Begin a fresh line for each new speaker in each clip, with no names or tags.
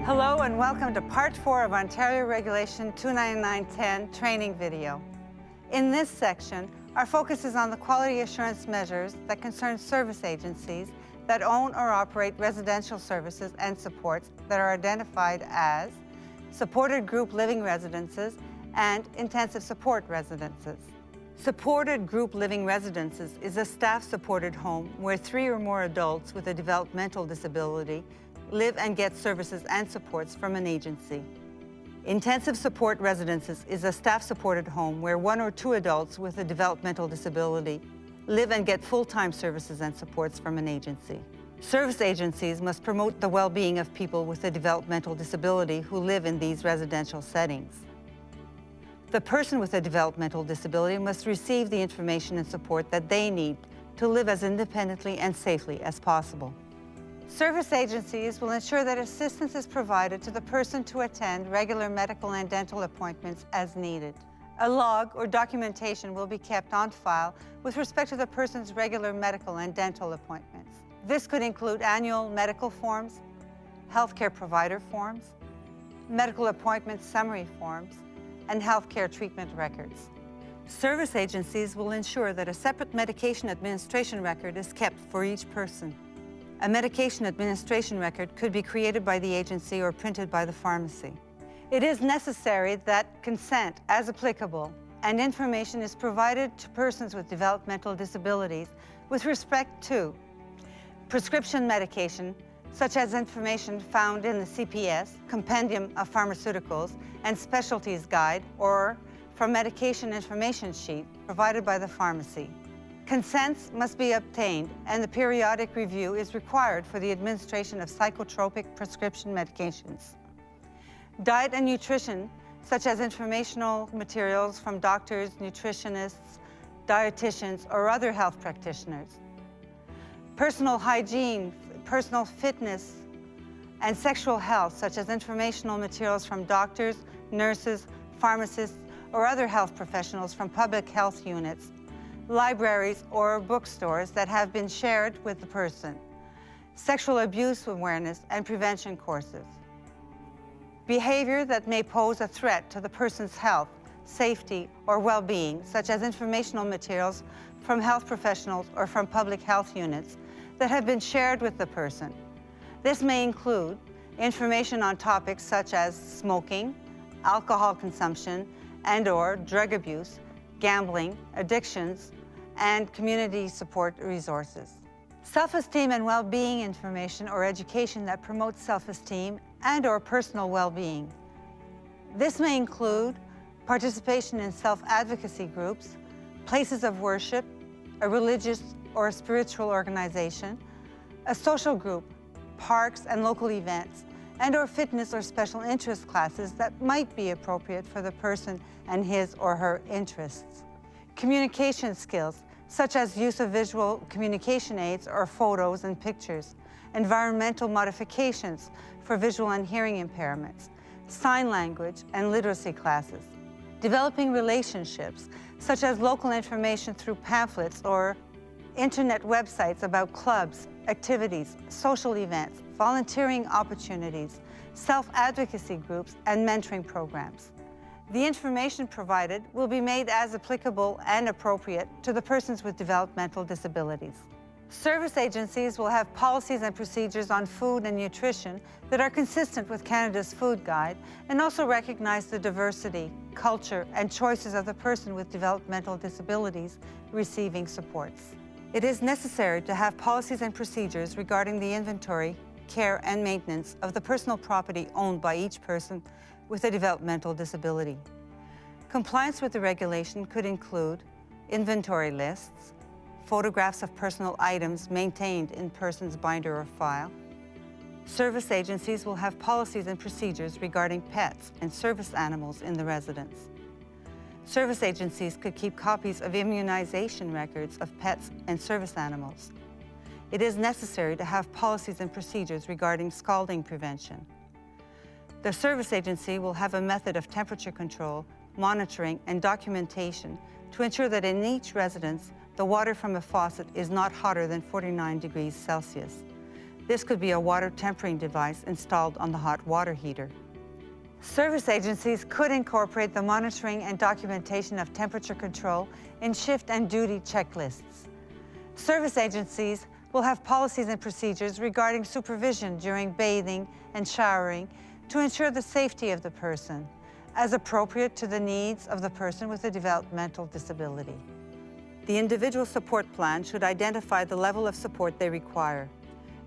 Hello and welcome to Part 4 of Ontario Regulation 29910 training video. In this section, our focus is on the quality assurance measures that concern service agencies that own or operate residential services and supports that are identified as supported group living residences and intensive support residences. Supported group living residences is a staff-supported home where 3 or more adults with a developmental disability live and get services and supports from an agency. Intensive support residences is a staff-supported home where 1 or 2 adults with a developmental disability live and get full-time services and supports from an agency. Service agencies must promote the well-being of people with a developmental disability who live in these residential settings. The person with a developmental disability must receive the information and support that they need to live as independently and safely as possible. Service agencies will ensure that assistance is provided to the person to attend regular medical and dental appointments as needed. A log or documentation will be kept on file with respect to the person's regular medical and dental appointments. This could include annual medical forms, healthcare provider forms, medical appointment summary forms, and healthcare treatment records. Service agencies will ensure that a separate medication administration record is kept for each person. A medication administration record could be created by the agency or printed by the pharmacy. It is necessary that consent, as applicable, and information is provided to persons with developmental disabilities with respect to prescription medication, such as information found in the CPS, Compendium of Pharmaceuticals, and Specialties Guide, or from medication information sheet provided by the pharmacy. Consents must be obtained, and the periodic review is required for the administration of psychotropic prescription medications. Diet and nutrition, such as informational materials from doctors, nutritionists, dietitians, or other health practitioners. Personal hygiene, personal fitness, and sexual health, such as informational materials from doctors, nurses, pharmacists, or other health professionals from public health units, libraries or bookstores that have been shared with the person. Sexual abuse awareness and prevention courses. Behavior that may pose a threat to the person's health, safety, or well-being, such as informational materials from health professionals or from public health units that have been shared with the person. This may include information on topics such as smoking, alcohol consumption, and/or drug abuse, gambling, addictions, and community support resources. Self-esteem and well-being information or education that promotes self-esteem and/or personal well-being. This may include participation in self-advocacy groups, places of worship, a religious or a spiritual organization, a social group, parks and local events, and/or fitness or special interest classes that might be appropriate for the person and his or her interests. Communication skills, such as use of visual communication aids or photos and pictures, environmental modifications for visual and hearing impairments, sign language and literacy classes. Developing relationships, such as local information through pamphlets or internet websites about clubs, activities, social events, volunteering opportunities, self-advocacy groups, and mentoring programs. The information provided will be made as applicable and appropriate to the persons with developmental disabilities. Service agencies will have policies and procedures on food and nutrition that are consistent with Canada's Food Guide and also recognize the diversity, culture, and choices of the person with developmental disabilities receiving supports. It is necessary to have policies and procedures regarding the inventory, care, and maintenance of the personal property owned by each person with a developmental disability. Compliance with the regulation could include inventory lists, photographs of personal items maintained in person's binder or file. Service agencies will have policies and procedures regarding pets and service animals in the residence. Service agencies could keep copies of immunization records of pets and service animals. It is necessary to have policies and procedures regarding scalding prevention. The service agency will have a method of temperature control, monitoring, and documentation to ensure that in each residence, the water from a faucet is not hotter than 49 degrees Celsius. This could be a water tempering device installed on the hot water heater. Service agencies could incorporate the monitoring and documentation of temperature control in shift and duty checklists. Service agencies will have policies and procedures regarding supervision during bathing and showering to ensure the safety of the person, as appropriate to the needs of the person with a developmental disability. The individual support plan should identify the level of support they require.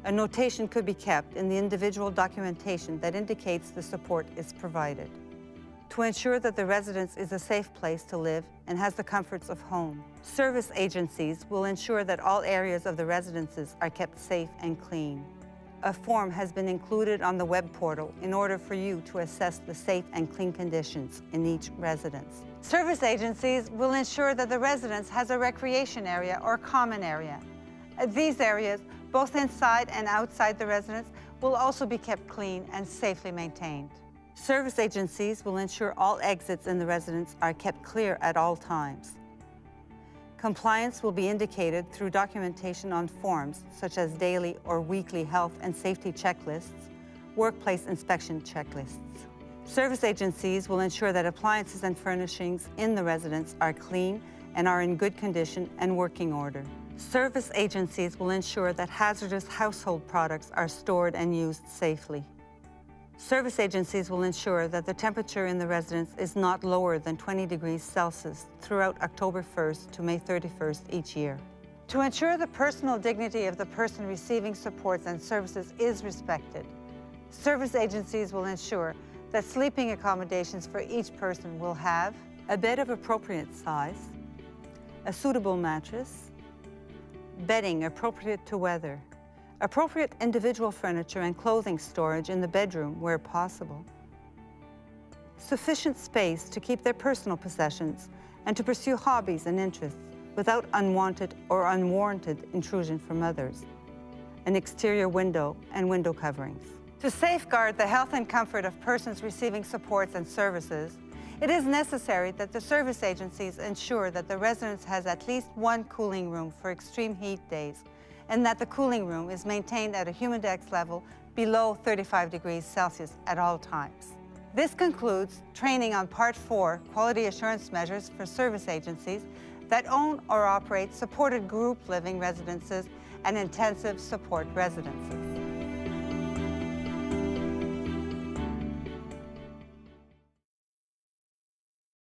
A notation could be kept in the individual documentation that indicates the support is provided. To ensure that the residence is a safe place to live and has the comforts of home, service agencies will ensure that all areas of the residences are kept safe and clean. A form has been included on the web portal in order for you to assess the safe and clean conditions in each residence. Service agencies will ensure that the residence has a recreation area or common area. These areas, both inside and outside the residence, will also be kept clean and safely maintained. Service agencies will ensure all exits in the residence are kept clear at all times. Compliance will be indicated through documentation on forms such as daily or weekly health and safety checklists, workplace inspection checklists. Service agencies will ensure that appliances and furnishings in the residence are clean and are in good condition and working order. Service agencies will ensure that hazardous household products are stored and used safely. Service agencies will ensure that the temperature in the residence is not lower than 20 degrees Celsius throughout October 1st to May 31st each year. To ensure the personal dignity of the person receiving supports and services is respected, service agencies will ensure that sleeping accommodations for each person will have a bed of appropriate size, a suitable mattress, bedding appropriate to weather, appropriate individual furniture and clothing storage in the bedroom where possible, sufficient space to keep their personal possessions and to pursue hobbies and interests without unwanted or unwarranted intrusion from others, an exterior window and window coverings. To safeguard the health and comfort of persons receiving supports and services, it is necessary that the service agencies ensure that the residence has at least one cooling room for extreme heat days, and that the cooling room is maintained at a humidex level below 35 degrees Celsius at all times. This concludes training on Part 4, Quality Assurance Measures for Service Agencies that own or operate supported group living residences and intensive support residences.